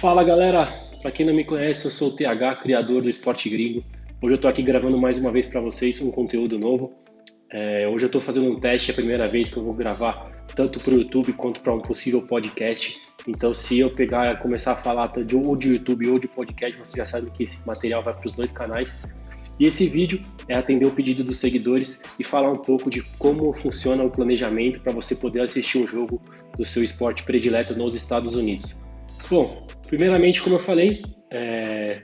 Fala galera, para quem não me conhece, eu sou o TH, criador do Esporte Gringo. Hoje eu estou aqui gravando mais uma vez para vocês um conteúdo novo. Hoje eu estou fazendo um teste, é a primeira vez que eu vou gravar tanto para o YouTube quanto para um possível podcast. Então se eu pegar e começar a falar ou de YouTube ou de podcast, você já sabe que esse material vai para os dois canais. E esse vídeo é atender o pedido dos seguidores e falar um pouco de como funciona o planejamento para você poder assistir um jogo do seu esporte predileto nos Estados Unidos. Bom, primeiramente, como eu falei,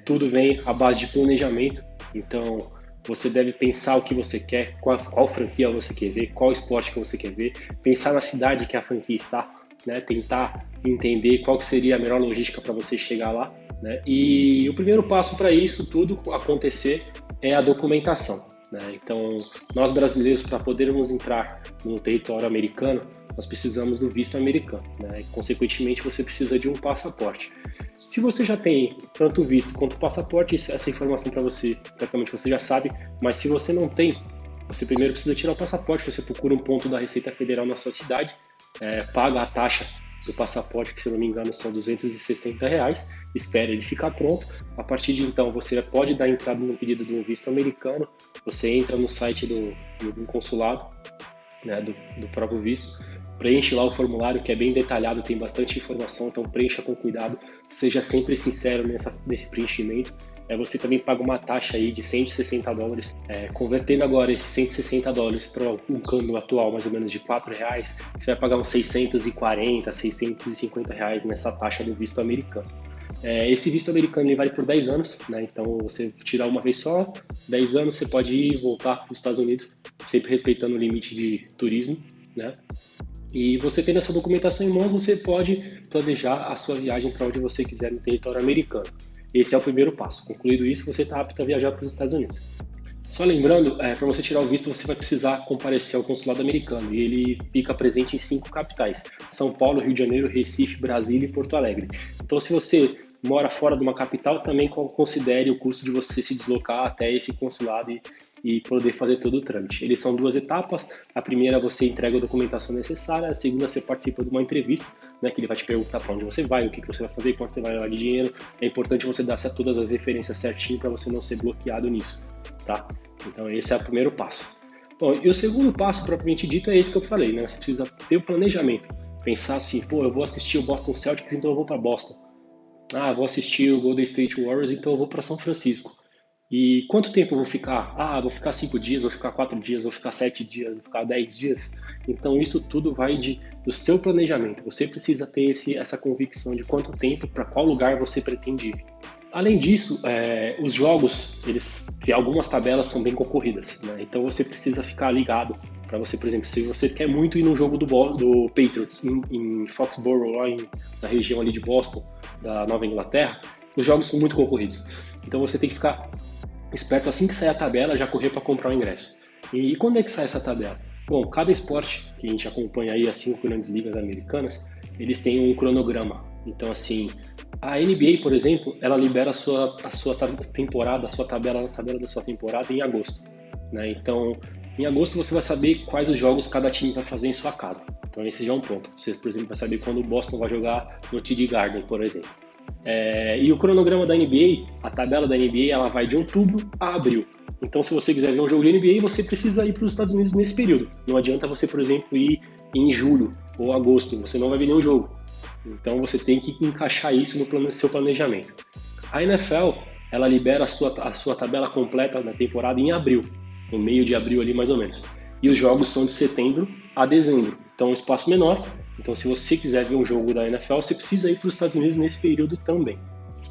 tudo vem à base de planejamento, então você deve pensar o que você quer, qual franquia você quer ver, qual esporte que você quer ver, pensar na cidade que a franquia está, né, tentar entender qual que seria a melhor logística para você chegar lá, né, e o primeiro passo para isso tudo acontecer é a documentação, né, então nós brasileiros, para podermos entrar no território americano, nós precisamos do visto americano, né? E, consequentemente, você precisa de um passaporte. Se você já tem tanto o visto quanto o passaporte, essa informação para você, praticamente você já sabe, mas se você não tem, você primeiro precisa tirar o passaporte, você procura um ponto da Receita Federal na sua cidade, paga a taxa do passaporte, que se eu não me engano são R$260, espera ele ficar pronto. A partir de então, você pode dar entrada no pedido do visto americano, você entra no site do consulado, né, do próprio visto, preenche lá o formulário que é bem detalhado, tem bastante informação, então preencha com cuidado, seja sempre sincero nesse preenchimento. Você também paga uma taxa aí de $160, convertendo agora esses $160 para um câmbio atual mais ou menos de R$4, você vai pagar uns R$640, R$650 nessa taxa do visto americano. Esse visto americano ele vale por 10 anos, né? Então você tirar uma vez só, 10 anos você pode ir e voltar para os Estados Unidos, sempre respeitando o limite de turismo, né? E você tendo essa documentação em mãos, você pode planejar a sua viagem para onde você quiser no território americano. Esse é o primeiro passo. Concluído isso, você está apto a viajar para os Estados Unidos. Só lembrando, para você tirar o visto, você vai precisar comparecer ao consulado americano. E ele fica presente em 5 capitais: São Paulo, Rio de Janeiro, Recife, Brasília e Porto Alegre. Então, se você mora fora de uma capital, também considere o custo de você se deslocar até esse consulado e poder fazer todo o trâmite. Eles são 2 etapas. A primeira, você entrega a documentação necessária. A segunda, você participa de uma entrevista, né, que ele vai te perguntar para onde você vai, o que você vai fazer, quanto você vai levar de dinheiro. É importante você dar todas as referências certinho para você não ser bloqueado nisso, tá? Então esse é o primeiro passo. Bom, e o segundo passo, propriamente dito, é esse que eu falei, né? Você precisa ter o planejamento. Pensar assim, eu vou assistir o Boston Celtics, então eu vou para Boston. Vou assistir o Golden State Warriors, então eu vou para São Francisco. E quanto tempo eu vou ficar? Vou ficar 5 dias, vou ficar 4 dias, vou ficar 7 dias, vou ficar 10 dias. Então isso tudo vai do seu planejamento. Você precisa ter essa convicção de quanto tempo, para qual lugar você pretende ir. Além disso, os jogos, que algumas tabelas são bem concorridas, né? Então você precisa ficar ligado. Para você, por exemplo, se você quer muito ir no jogo do Patriots em Foxborough, lá na região ali de Boston, da Nova Inglaterra, os jogos são muito concorridos. Então você tem que ficar esperto assim que sair a tabela, já correr para comprar o ingresso. E quando é que sai essa tabela? Bom, cada esporte que a gente acompanha aí, as 5 grandes ligas americanas, eles têm um cronograma. Então, assim, a NBA, por exemplo, ela libera a sua temporada, a tabela da sua temporada em agosto, né? Então, em agosto você vai saber quais os jogos cada time vai fazer em sua casa. Então, esse já é um ponto. Você, por exemplo, vai saber quando o Boston vai jogar no TD Garden, por exemplo. E o cronograma da NBA, a tabela da NBA, ela vai de outubro a abril. Então, se você quiser ver um jogo de NBA, você precisa ir para os Estados Unidos nesse período. Não adianta você, por exemplo, ir em julho ou agosto, você não vai ver nenhum jogo. Então, você tem que encaixar isso no seu planejamento. A NFL, ela libera a sua tabela completa da temporada em abril, no meio de abril ali mais ou menos. E os jogos são de setembro a dezembro, então é um espaço menor. Então, se você quiser ver um jogo da NFL, você precisa ir para os Estados Unidos nesse período também.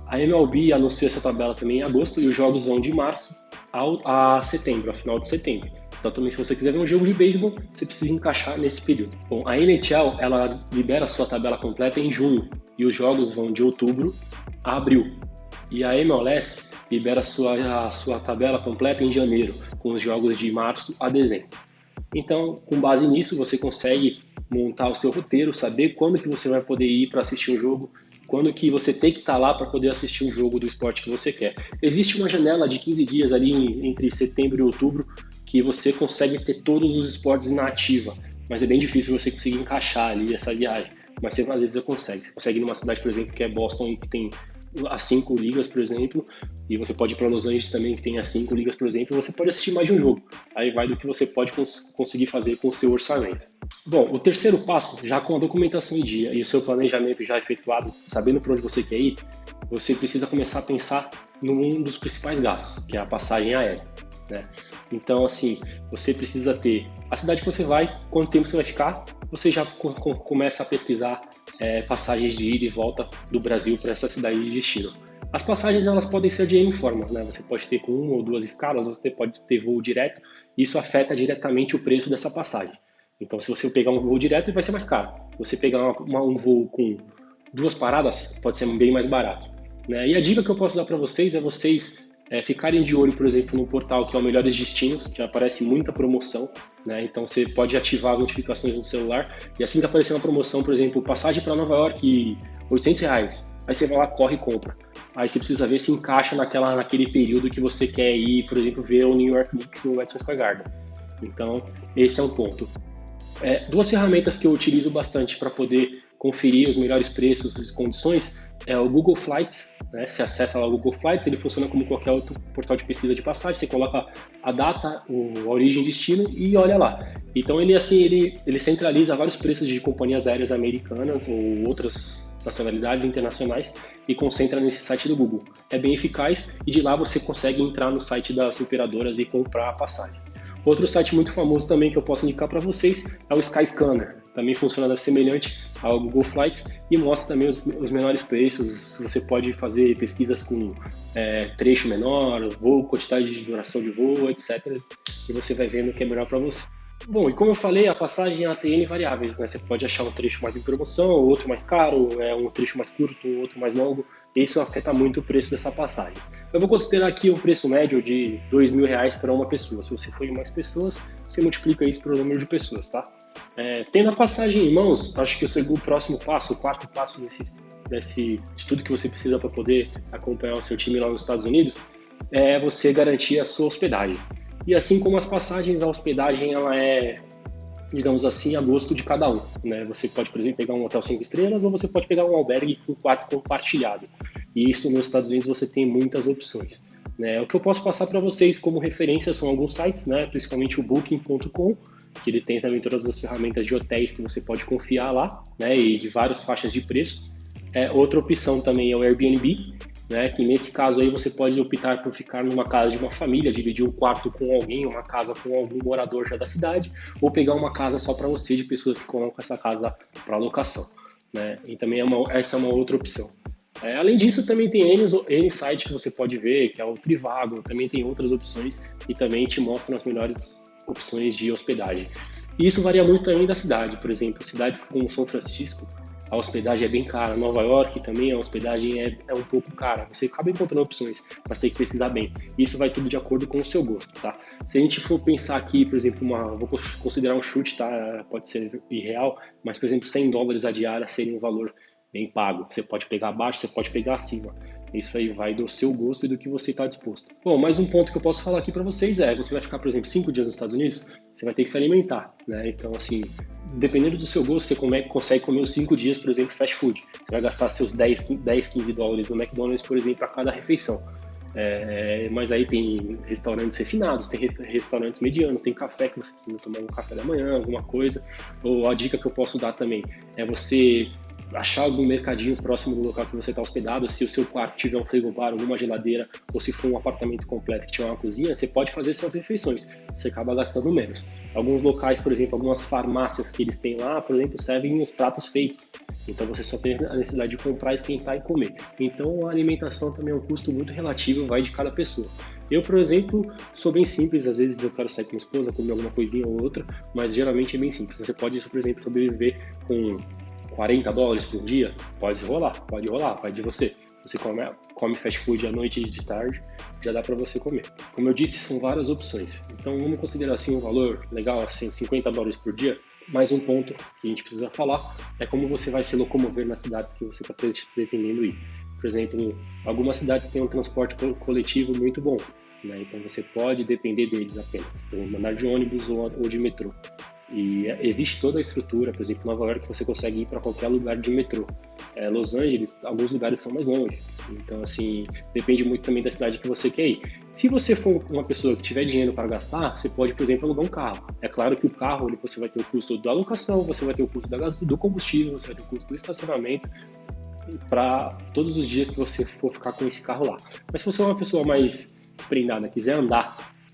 A MLB anunciou essa tabela também em agosto e os jogos vão de março a setembro, a final de setembro. Então, também, se você quiser ver um jogo de beisebol, você precisa encaixar nesse período. Bom, a NHL, ela libera a sua tabela completa em junho e os jogos vão de outubro a abril. E a MLS libera a sua tabela completa em janeiro, com os jogos de março a dezembro. Então, com base nisso, você consegue montar o seu roteiro, saber quando que você vai poder ir para assistir um jogo, quando que você tem que estar lá para poder assistir um jogo do esporte que você quer. Existe uma janela de 15 dias ali entre setembro e outubro que você consegue ter todos os esportes na ativa, mas é bem difícil você conseguir encaixar ali essa viagem. mas você, às vezes você consegue ir numa cidade, por exemplo, que é Boston, que tem as 5 ligas, por exemplo, e você pode ir para Los Angeles também, que tem as 5 ligas, por exemplo, e você pode assistir mais de um jogo. Aí vai do que você pode conseguir fazer com o seu orçamento. Bom, o terceiro passo, já com a documentação em dia e o seu planejamento já efetuado, sabendo para onde você quer ir, você precisa começar a pensar num dos principais gastos, que é a passagem aérea, né? Então, assim, você precisa ter a cidade que você vai, quanto tempo você vai ficar, você já começa a pesquisar passagens de ida e volta do Brasil para essa cidade de destino. As passagens, elas podem ser de N formas, né? Você pode ter com 1 ou 2 escalas, você pode ter voo direto, e isso afeta diretamente o preço dessa passagem. Então, se você pegar um voo direto, vai ser mais caro. Se você pegar um voo com 2 paradas, pode ser bem mais barato, né? E a dica que eu posso dar para vocês é vocês ficarem de olho, por exemplo, no portal que é o Melhores Destinos, que aparece muita promoção, né? Então você pode ativar as notificações no celular e assim que aparecer uma promoção, por exemplo, passagem para Nova York, R$800, aí você vai lá, corre e compra. Aí você precisa ver se encaixa naquele período que você quer ir, por exemplo, ver o New York Knicks no Madison Square Garden. Então, esse é um ponto. 2 ferramentas que eu utilizo bastante para poder conferir os melhores preços e condições é o Google Flights, né? Você acessa lá o Google Flights, ele funciona como qualquer outro portal de pesquisa de passagem, você coloca a data, a origem e destino e olha lá. Então ele centraliza vários preços de companhias aéreas americanas ou outras nacionalidades internacionais e concentra nesse site do Google. É bem eficaz e de lá você consegue entrar no site das operadoras e comprar a passagem. Outro site muito famoso também que eu posso indicar para vocês é o Skyscanner. Também funciona semelhante ao Google Flights e mostra também os menores preços. Você pode fazer pesquisas com trecho menor, voo, quantidade de duração de voo, etc. E você vai vendo o que é melhor para você. Bom, e como eu falei, a passagem ela tem N variáveis, né? Você pode achar um trecho mais em promoção, outro mais caro, um trecho mais curto, outro mais longo. Isso afeta muito o preço dessa passagem. Eu vou considerar aqui um preço médio de R$2.000 para uma pessoa. Se você for em mais pessoas, você multiplica isso pelo número de pessoas, tá? Tendo a passagem em mãos, acho que o próximo passo, o quarto passo de tudo que você precisa para poder acompanhar o seu time lá nos Estados Unidos, é você garantir a sua hospedagem. E assim como as passagens, a hospedagem ela é, digamos assim, a gosto de cada um, né? Você pode, por exemplo, pegar um hotel 5 estrelas ou você pode pegar um albergue com quarto compartilhado. E isso nos Estados Unidos você tem muitas opções, né? O que eu posso passar para vocês como referência são alguns sites, né? Principalmente o Booking.com, que ele tem também todas as ferramentas de hotéis que você pode confiar lá, né? E de várias faixas de preço. Outra opção também é o Airbnb, né, que nesse caso aí você pode optar por ficar numa casa de uma família, dividir um quarto com alguém, uma casa com algum morador já da cidade, ou pegar uma casa só para você, de pessoas que colocam essa casa para locação, né? E também essa é uma outra opção. Além disso, também tem N sites que você pode ver, que é o Trivago, também tem outras opções e também te mostram as melhores opções de hospedagem. E isso varia muito também da cidade, por exemplo, cidades como São Francisco, a hospedagem é bem cara. Nova York também a hospedagem é um pouco cara. Você acaba encontrando opções, mas tem que pesquisar bem. Isso vai tudo de acordo com o seu gosto, tá? Se a gente for pensar aqui, por exemplo, vou considerar um chute, tá? Pode ser irreal, mas, por exemplo, $100 a diária seria um valor bem pago. Você pode pegar abaixo, você pode pegar acima. Isso aí vai do seu gosto e do que você está disposto. Bom, mais um ponto que eu posso falar aqui para vocês você vai ficar, por exemplo, 5 dias nos Estados Unidos, você vai ter que se alimentar, né? Então, assim, dependendo do seu gosto, você consegue comer os 5 dias, por exemplo, fast food. Você vai gastar seus 10, 15 dólares no McDonald's, por exemplo, a cada refeição. Mas aí tem restaurantes refinados, tem restaurantes medianos, tem café que você tem que tomar um café da manhã, alguma coisa. Ou a dica que eu posso dar também é você achar algum mercadinho próximo do local que você está hospedado. Se o seu quarto tiver um frigobar, alguma geladeira, ou se for um apartamento completo que tiver uma cozinha, você pode fazer suas refeições, você acaba gastando menos. Alguns locais, por exemplo, algumas farmácias que eles têm lá, por exemplo, servem os pratos feitos, então você só tem a necessidade de comprar, esquentar e comer. Então a alimentação também é um custo muito relativo, vai de cada pessoa. Eu, por exemplo, sou bem simples, às vezes eu quero sair com minha esposa, comer alguma coisinha ou outra, mas geralmente é bem simples. Você pode, por exemplo, sobreviver com $40 por dia, pode rolar, vai de você. Você come fast food à noite e de tarde, já dá para você comer. Como eu disse, são várias opções. Então vamos considerar assim um valor legal, assim, $50 por dia. Mais um ponto que a gente precisa falar é como você vai se locomover nas cidades que você está pretendendo ir. Por exemplo, algumas cidades têm um transporte coletivo muito bom, né? Então você pode depender deles apenas, por exemplo, andar de ônibus ou de metrô. E existe toda a estrutura, por exemplo, em Nova York você consegue ir para qualquer lugar de metrô. Los Angeles, alguns lugares são mais longe. Então, assim, depende muito também da cidade que você quer ir. Se você for uma pessoa que tiver dinheiro para gastar, você pode, por exemplo, alugar um carro. É claro que o carro, você vai ter o custo da alocação, você vai ter o custo do combustível, você vai ter o custo do estacionamento, para todos os dias que você for ficar com esse carro lá. Mas se você é uma pessoa mais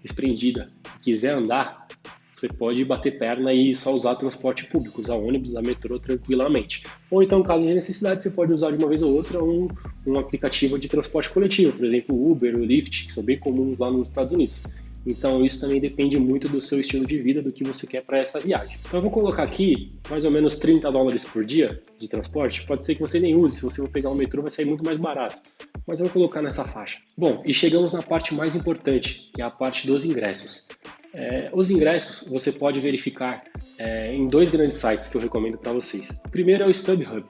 desprendida, quiser andar, você pode bater perna e só usar transporte público, usar ônibus, usar metrô tranquilamente. Ou então, caso de necessidade, você pode usar de uma vez ou outra um aplicativo de transporte coletivo, por exemplo, o Uber, o Lyft, que são bem comuns lá nos Estados Unidos. Então, isso também depende muito do seu estilo de vida, do que você quer para essa viagem. Então, eu vou colocar aqui mais ou menos $30 por dia de transporte. Pode ser que você nem use, se você for pegar o metrô vai sair muito mais barato. Mas eu vou colocar nessa faixa. Bom, e chegamos na parte mais importante, que é a parte dos ingressos. Os ingressos você pode verificar em 2 grandes sites que eu recomendo para vocês. O primeiro é o StubHub.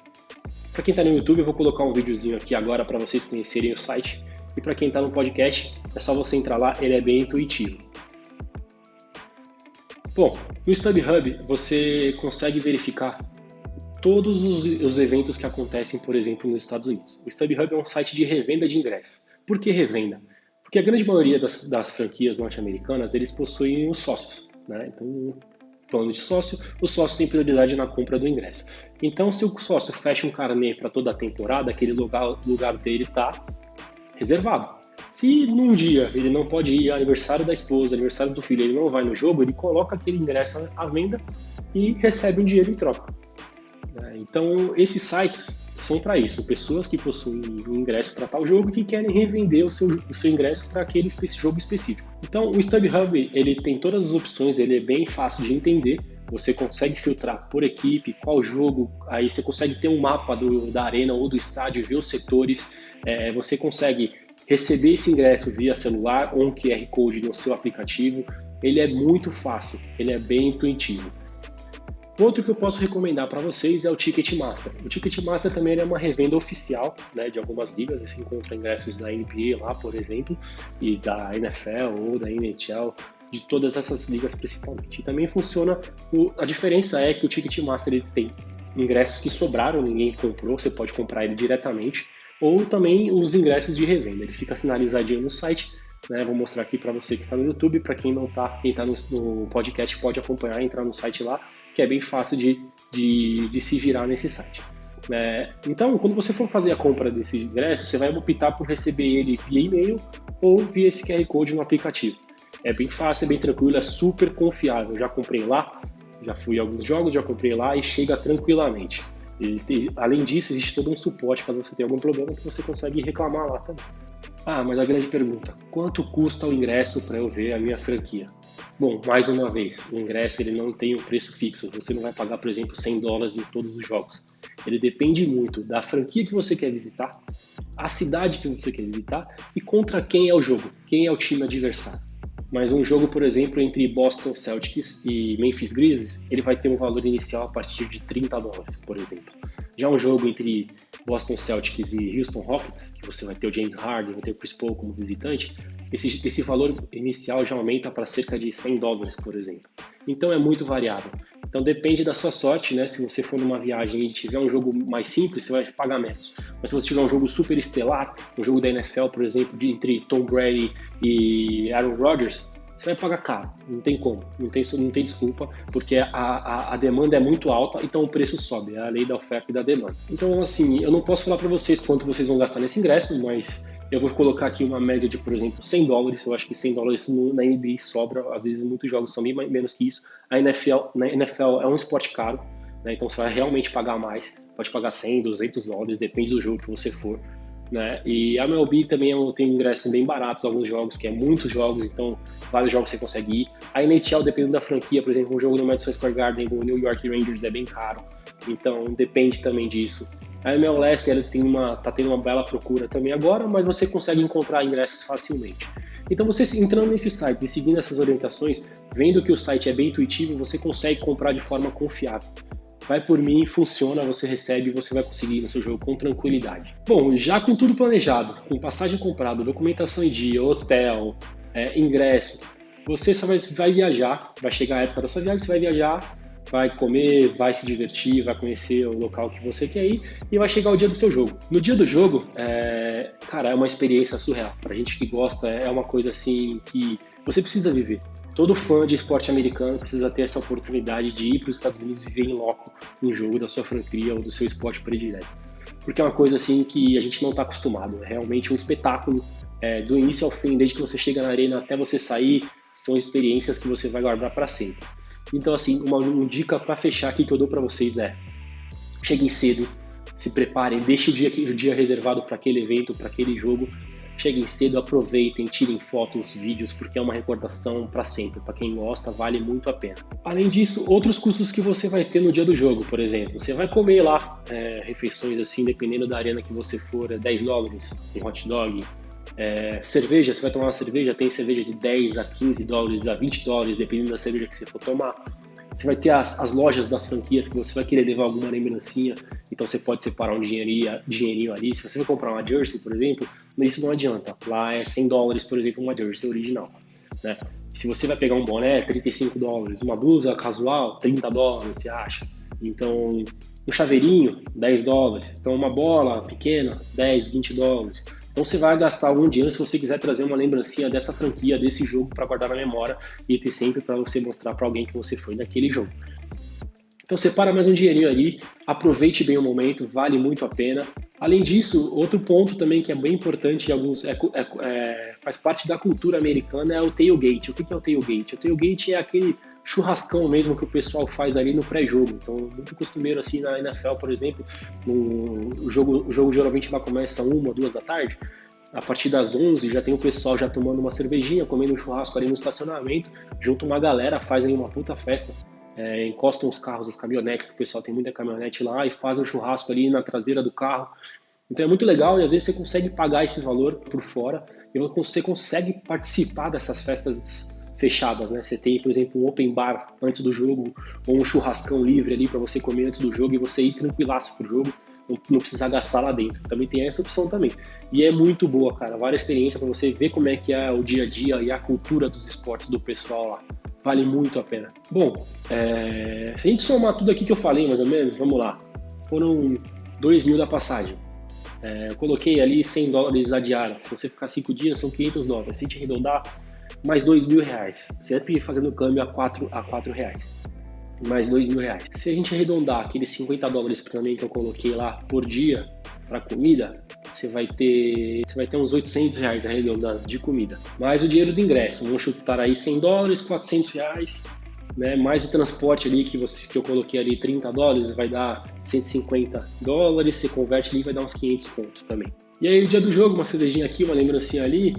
Para quem está no YouTube, eu vou colocar um videozinho aqui agora para vocês conhecerem o site. E para quem está no podcast, é só você entrar lá, ele é bem intuitivo. Bom, no StubHub você consegue verificar todos os eventos que acontecem, por exemplo, nos Estados Unidos. O StubHub é um site de revenda de ingressos. Por que revenda? Porque a grande maioria das franquias norte-americanas, eles possuem os sócios, né? Então, falando de sócio, o sócio tem prioridade na compra do ingresso. Então, se o sócio fecha um carnê para toda a temporada, aquele lugar dele está reservado. Se num dia ele não pode ir ao aniversário da esposa, aniversário do filho, ele não vai no jogo, ele coloca aquele ingresso à venda e recebe um dinheiro em troca. Então, esses sites são para isso, pessoas que possuem um ingresso para tal jogo e que querem revender o seu ingresso para aquele jogo específico. Então, o StubHub, ele tem todas as opções, ele é bem fácil de entender, você consegue filtrar por equipe, qual jogo, aí você consegue ter um mapa da arena ou do estádio, ver os setores, você consegue receber esse ingresso via celular ou um QR Code no seu aplicativo, ele é muito fácil, ele é bem intuitivo. Outro que eu posso recomendar para vocês é o Ticketmaster. O Ticketmaster também é uma revenda oficial, né, de algumas ligas. Você encontra ingressos da NBA lá, por exemplo, e da NFL ou da NHL, de todas essas ligas principalmente. E também funciona, a diferença é que o Ticketmaster ele tem ingressos que sobraram, ninguém comprou, você pode comprar ele diretamente, ou também os ingressos de revenda. Ele fica sinalizadinho no site, né? Vou mostrar aqui para você que está no YouTube, para quem não está, quem está no podcast pode acompanhar, entrar no site lá, que é bem fácil de se virar nesse site. Então, quando você for fazer a compra desse ingresso, você vai optar por receber ele via e-mail ou via esse QR Code no aplicativo. É bem fácil, é bem tranquilo, é super confiável. Eu já comprei lá, já fui a alguns jogos, já comprei lá e chega tranquilamente. Além disso, existe todo um suporte caso você tenha algum problema que você consegue reclamar lá também. Mas a grande pergunta, quanto custa o ingresso para eu ver a minha franquia? Bom, mais uma vez, o ingresso ele não tem um preço fixo, você não vai pagar, por exemplo, $100 em todos os jogos. Ele depende muito da franquia que você quer visitar, a cidade que você quer visitar e contra quem é o jogo, quem é o time adversário. Mas um jogo, por exemplo, entre Boston Celtics e Memphis Grizzlies, ele vai ter um valor inicial a partir de $30, por exemplo. Já um jogo entre Boston Celtics e Houston Rockets, que você vai ter o James Harden, vai ter o Chris Paul como visitante, esse valor inicial já aumenta para cerca de $100, por exemplo. Então é muito variável. Então depende da sua sorte, né? Se você for numa viagem e tiver um jogo mais simples, você vai pagar menos. Mas se você tiver um jogo super estelar, um jogo da NFL, por exemplo, entre Tom Brady e Aaron Rodgers, você vai pagar caro, não tem como, não tem desculpa, porque a demanda é muito alta, então o preço sobe, é a lei da oferta e da demanda. Então, assim, eu não posso falar para vocês quanto vocês vão gastar nesse ingresso, mas eu vou colocar aqui uma média de, por exemplo, $100, eu acho que $100 na NBA sobra, às vezes muitos jogos são bem menos que isso. Na NFL é um esporte caro, né? Então você vai realmente pagar mais, pode pagar $100, $200, depende do jogo que você for. Né? E a MLB também tem ingressos bem baratos, alguns jogos, que é muitos jogos, então vários jogos você consegue ir. A NHL, dependendo da franquia, por exemplo, um jogo no Madison Square Garden do New York Rangers é bem caro, então depende também disso. A MLS tá tendo uma bela procura também agora, mas você consegue encontrar ingressos facilmente. Então você entrando nesses sites e seguindo essas orientações, vendo que o site é bem intuitivo, você consegue comprar de forma confiável. Vai por mim, funciona, você recebe e você vai conseguir ir no seu jogo com tranquilidade. Bom, já com tudo planejado, com passagem comprada, documentação em dia, hotel, ingresso, Você só vai viajar, vai chegar a época da sua viagem, você vai viajar, vai comer, vai se divertir, vai conhecer o local que você quer ir e vai chegar o dia do seu jogo. No dia do jogo, cara, é uma experiência surreal. Pra gente que gosta, é uma coisa assim que você precisa viver. Todo fã de esporte americano precisa ter essa oportunidade de ir para os Estados Unidos e ver em loco um jogo da sua franquia ou do seu esporte predileto. Porque é uma coisa assim que a gente não está acostumado. É realmente um espetáculo do início ao fim, desde que você chega na arena até você sair, são experiências que você vai guardar para sempre. Então, assim, uma dica para fechar aqui que eu dou para vocês cheguem cedo, se preparem, deixem o dia reservado para aquele evento, para aquele jogo. Cheguem cedo, aproveitem, tirem fotos, vídeos, porque é uma recordação para sempre. Para quem gosta, vale muito a pena. Além disso, outros custos que você vai ter no dia do jogo, por exemplo. Você vai comer lá refeições assim, dependendo da arena que você for, $10 em hot dog. Cerveja, você vai tomar uma cerveja, tem cerveja de $10 a $15, a $20, dependendo da cerveja que você for tomar. Você vai ter as lojas das franquias que você vai querer levar alguma lembrancinha, então você pode separar um dinheirinho ali. Se você vai comprar uma jersey, por exemplo, isso não adianta. Lá é $100, por exemplo, uma jersey original, né? Se você vai pegar um boné, $35, uma blusa casual, $30, você acha? Então, um chaveirinho, $10. Então, uma bola pequena, $10, $20. Então você vai gastar algum dinheiro se você quiser trazer uma lembrancinha dessa franquia, desse jogo para guardar na memória e ter sempre para você mostrar para alguém que você foi naquele jogo. Então separa mais um dinheirinho ali, aproveite bem o momento, vale muito a pena. Além disso, outro ponto também que é bem importante, faz parte da cultura americana, é o tailgate. O que é o tailgate? O tailgate é aquele churrascão mesmo que o pessoal faz ali no pré-jogo. Então, muito costumeiro assim na NFL, por exemplo, o jogo geralmente lá começa 1, 2 da tarde. A partir das 11 já tem o pessoal já tomando uma cervejinha, comendo um churrasco ali no estacionamento, junto uma galera, fazem uma puta festa. Encostam os carros, as caminhonetes, que o pessoal tem muita caminhonete lá, e fazem um churrasco ali na traseira do carro. Então é muito legal e às vezes você consegue pagar esse valor por fora e você consegue participar dessas festas fechadas, né? Você tem, por exemplo, um open bar antes do jogo ou um churrascão livre ali para você comer antes do jogo e você ir tranquilaço pro jogo, não precisar gastar lá dentro. Também tem essa opção também. E é muito boa, cara. Várias experiências para você ver como é que é o dia a dia e a cultura dos esportes do pessoal lá. Vale muito a pena. Bom, se a gente somar tudo aqui que eu falei, mais ou menos, vamos lá. Foram 2 mil da passagem. Eu coloquei ali $100 a diária. Se você ficar 5 dias, são $500. Se a gente arredondar, mais R$2.000. Sempre fazendo câmbio a R$4. Mais R$2.000. Se a gente arredondar aqueles $50 também que eu coloquei lá por dia para comida, você vai ter uns R$800 arredondando de comida. Mais o dinheiro do ingresso, vamos chutar aí $100, R$400, né? Mais o transporte ali que eu coloquei ali $30, vai dar $150, você converte ali e vai dar uns 500 conto também. E aí o dia do jogo, uma cervejinha aqui, uma lembrancinha ali,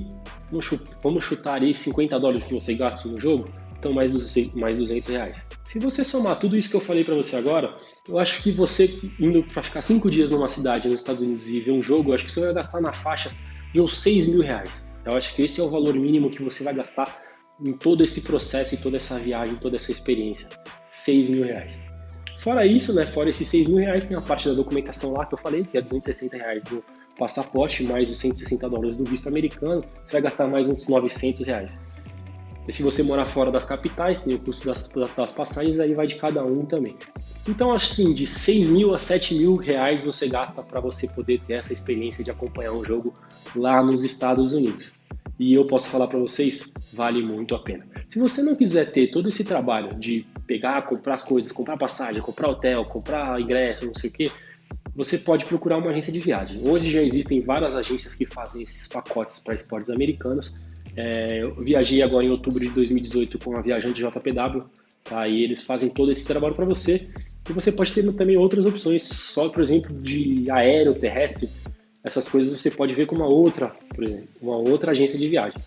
vamos chutar aí $50 que você gasta no jogo, então mais R$200. Se você somar tudo isso que eu falei para você agora, eu acho que você indo para ficar 5 dias numa cidade nos Estados Unidos e ver um jogo, eu acho que você vai gastar na faixa de uns R$6.000. Eu acho que esse é o valor mínimo que você vai gastar em todo esse processo e toda essa viagem, toda essa experiência. R$6.000. Fora isso, né, fora esses R$6.000, tem a parte da documentação lá que eu falei, que é R$260 do passaporte, mais os $160 do visto americano, você vai gastar mais uns R$900. E se você morar fora das capitais, tem o custo das passagens, aí vai de cada um também. Então, assim, de R$6.000 a R$7.000 você gasta para você poder ter essa experiência de acompanhar um jogo lá nos Estados Unidos. E eu posso falar para vocês, vale muito a pena. Se você não quiser ter todo esse trabalho de pegar, comprar as coisas, comprar passagem, comprar hotel, comprar ingresso, não sei o quê, você pode procurar uma agência de viagem. Hoje já existem várias agências que fazem esses pacotes para esportes americanos. Eu viajei agora em outubro de 2018 com a Viajante JPW, tá? E eles fazem todo esse trabalho para você. E você pode ter também outras opções, só, por exemplo, de aéreo, terrestre. Essas coisas você pode ver com uma outra, por exemplo, uma outra agência de viagem.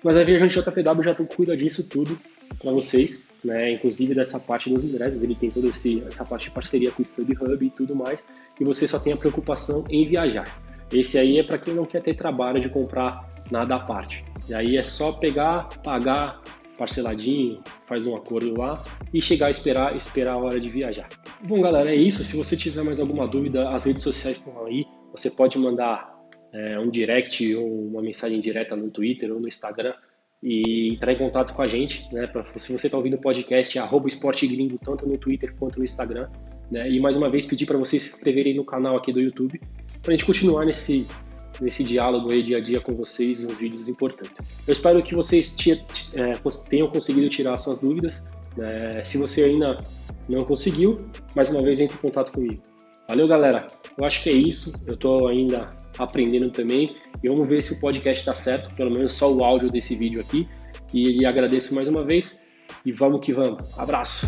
Mas a Viajante JPW já cuida disso tudo para vocês, né? Inclusive dessa parte dos ingressos, ele tem toda essa parte de parceria com o StubHub e tudo mais, e você só tem a preocupação em viajar. Esse aí é para quem não quer ter trabalho de comprar nada à parte. E aí é só pegar, pagar parceladinho, faz um acordo lá e chegar a esperar a hora de viajar. Bom, galera, é isso. Se você tiver mais alguma dúvida, as redes sociais estão aí. Você pode mandar um direct ou uma mensagem direta no Twitter ou no Instagram e entrar em contato com a gente, né? Se você está ouvindo o podcast, @esportegringo, tanto no Twitter quanto no Instagram, né? E mais uma vez pedir para vocês se inscreverem no canal aqui do YouTube, para a gente continuar nesse diálogo aí dia a dia com vocês, nos vídeos importantes. Eu espero que vocês tenham conseguido tirar suas dúvidas. Se você ainda não conseguiu, mais uma vez entre em contato comigo. Valeu, galera. Eu acho que é isso. Eu estou ainda aprendendo também. E vamos ver se o podcast está certo, pelo menos só o áudio desse vídeo aqui. E agradeço mais uma vez. E vamos que vamos. Abraço!